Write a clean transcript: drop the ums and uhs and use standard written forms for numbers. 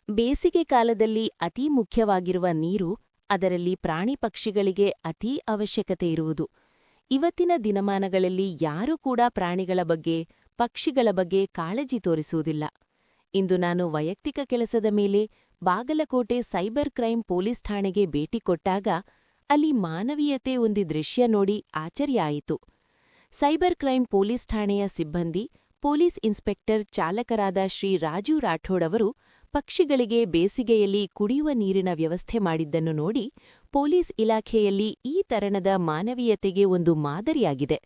ಬೇಸಿಗೆ ಕಾಲದಲ್ಲಿ ಅತೀ ಮುಖ್ಯವಾಗಿರುವ ನೀರು, ಅದರಲ್ಲಿ ಪ್ರಾಣಿ ಪಕ್ಷಿಗಳಿಗೆ ಅತೀ ಅವಶ್ಯಕತೆ ಇರುವುದು. ಇವತ್ತಿನ ದಿನಮಾನಗಳಲ್ಲಿ ಯಾರೂ ಕೂಡ ಪ್ರಾಣಿಗಳ ಬಗ್ಗೆ, ಪಕ್ಷಿಗಳ ಬಗ್ಗೆ ಕಾಳಜಿ ತೋರಿಸುವುದಿಲ್ಲ. ಇಂದು ನಾನು ವೈಯಕ್ತಿಕ ಕೆಲಸದ ಮೇಲೆ ಬಾಗಲಕೋಟೆ ಸೈಬರ್ ಕ್ರೈಂ ಪೊಲೀಸ್ ಠಾಣೆಗೆ ಭೇಟಿ ಕೊಟ್ಟಾಗ ಅಲ್ಲಿ ಮಾನವೀಯತೆ ಒಂದು ದೃಶ್ಯ ನೋಡಿ ಆಶ್ಚರ್ಯ ಆಯಿತು. ಸೈಬರ್ ಕ್ರೈಂ ಪೊಲೀಸ್ ಠಾಣೆಯ ಸಿಬ್ಬಂದಿ, ಪೊಲೀಸ್ ಇನ್ಸ್ಪೆಕ್ಟರ್ ಚಾಲಕರಾದ ಶ್ರೀ ರಾಜು ರಾಠೋಡ್ ಅವರು ಪಕ್ಷಿಗಳಿಗೆ ಬೇಸಿಗೆಯಲ್ಲಿ ಕುಡಿಯುವ ನೀರಿನ ವ್ಯವಸ್ಥೆ ಮಾಡಿದ್ದನ್ನು ನೋಡಿ ಪೊಲೀಸ್ ಇಲಾಖೆಯಲ್ಲಿ ಈ ತರಹದ ಮಾನವೀಯತೆಗೆ ಒಂದು ಮಾದರಿಯಾಗಿದೆ.